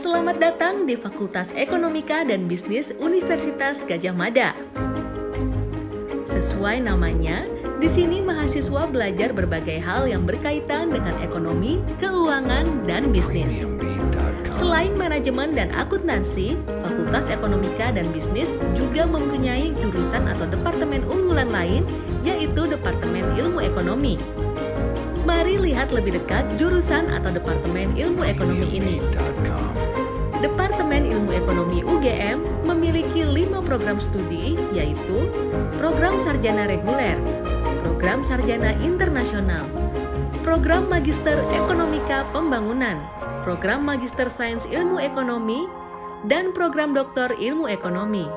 Selamat datang di Fakultas Ekonomika dan Bisnis Universitas Gadjah Mada. Sesuai namanya, di sini mahasiswa belajar berbagai hal yang berkaitan dengan ekonomi, keuangan, dan bisnis. Selain manajemen dan akuntansi, Fakultas Ekonomika dan Bisnis juga mempunyai jurusan atau departemen unggulan lain, yaitu Departemen Ilmu Ekonomi. Mari lihat lebih dekat jurusan atau Departemen Ilmu Ekonomi ini. Departemen Ilmu Ekonomi UGM memiliki 5 program studi, yaitu Program Sarjana Reguler, Program Sarjana Internasional, Program Magister Ekonomika Pembangunan, Program Magister Sains Ilmu Ekonomi, dan Program Doktor Ilmu Ekonomi.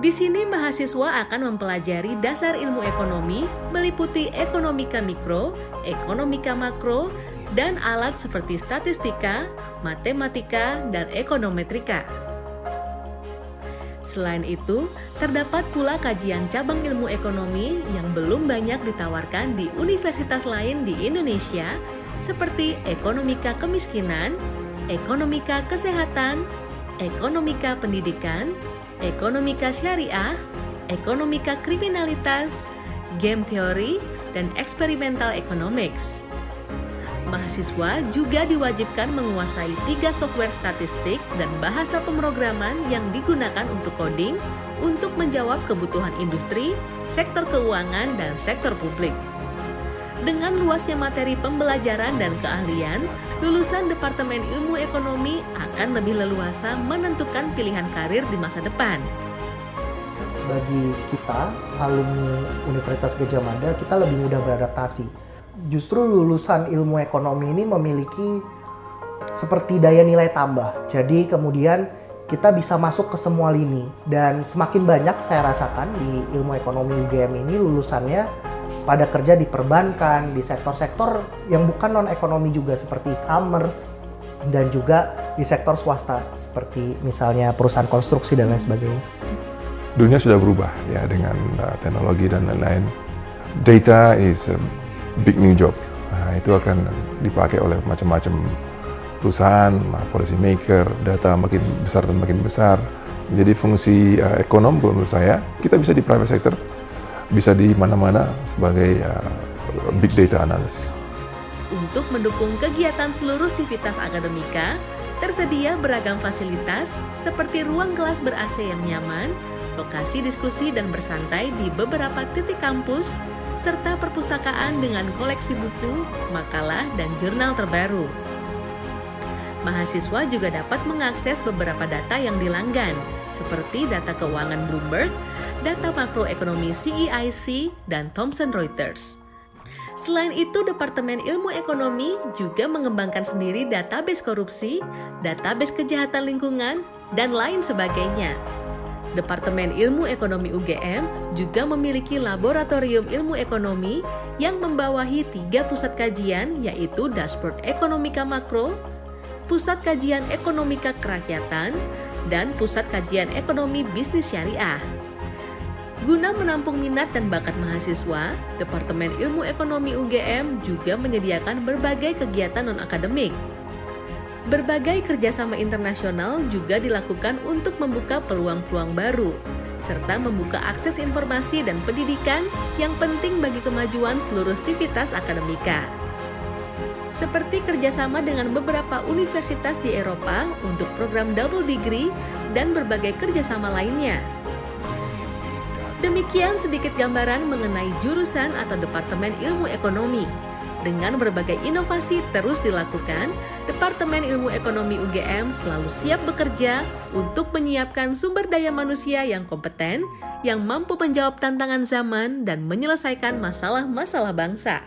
Di sini mahasiswa akan mempelajari dasar ilmu ekonomi meliputi ekonomika mikro, ekonomika makro, dan alat seperti statistika, matematika, dan ekonometrika. Selain itu, terdapat pula kajian cabang ilmu ekonomi yang belum banyak ditawarkan di universitas lain di Indonesia, seperti ekonomika kemiskinan, ekonomika kesehatan, ekonomika pendidikan, ekonomika syariah, ekonomika kriminalitas, game theory, dan experimental economics. Mahasiswa juga diwajibkan menguasai 3 software statistik dan bahasa pemrograman yang digunakan untuk coding untuk menjawab kebutuhan industri, sektor keuangan, dan sektor publik. Dengan luasnya materi pembelajaran dan keahlian, lulusan Departemen Ilmu Ekonomi akan lebih leluasa menentukan pilihan karir di masa depan. Bagi kita, alumni Universitas Gadjah Mada, kita lebih mudah beradaptasi. Justru lulusan ilmu ekonomi ini memiliki seperti daya nilai tambah. Jadi kemudian kita bisa masuk ke semua lini. Dan semakin banyak saya rasakan di ilmu ekonomi UGM ini lulusannya pada kerja di perbankan, di sektor-sektor yang bukan non-ekonomi juga seperti e-commerce, dan juga di sektor swasta seperti misalnya perusahaan konstruksi dan lain sebagainya. Dunia sudah berubah ya dengan teknologi dan lain-lain. Data is a big new job. Nah, itu akan dipakai oleh macam-macam perusahaan, policy maker, data makin besar dan makin besar. Jadi fungsi ekonom menurut saya, kita bisa di private sector, bisa di mana-mana sebagai big data analysis. Untuk mendukung kegiatan seluruh sivitas akademika, tersedia beragam fasilitas seperti ruang kelas ber-AC yang nyaman, lokasi diskusi dan bersantai di beberapa titik kampus, serta perpustakaan dengan koleksi buku, makalah, dan jurnal terbaru. Mahasiswa juga dapat mengakses beberapa data yang dilanggan, seperti data keuangan Bloomberg, data makroekonomi CEIC, dan Thomson Reuters. Selain itu, Departemen Ilmu Ekonomi juga mengembangkan sendiri database korupsi, database kejahatan lingkungan, dan lain sebagainya. Departemen Ilmu Ekonomi UGM juga memiliki laboratorium ilmu ekonomi yang membawahi 3 pusat kajian, yaitu Dashboard Ekonomika Makro, Pusat Kajian Ekonomika Kerakyatan, dan Pusat Kajian Ekonomi Bisnis Syariah. Guna menampung minat dan bakat mahasiswa, Departemen Ilmu Ekonomi UGM juga menyediakan berbagai kegiatan non-akademik. Berbagai kerjasama internasional juga dilakukan untuk membuka peluang-peluang baru, serta membuka akses informasi dan pendidikan yang penting bagi kemajuan seluruh sivitas akademika. Seperti kerjasama dengan beberapa universitas di Eropa untuk program double degree dan berbagai kerjasama lainnya. Demikian sedikit gambaran mengenai jurusan atau Departemen Ilmu Ekonomi. Dengan berbagai inovasi terus dilakukan, Departemen Ilmu Ekonomi UGM selalu siap bekerja untuk menyiapkan sumber daya manusia yang kompeten, yang mampu menjawab tantangan zaman dan menyelesaikan masalah-masalah bangsa.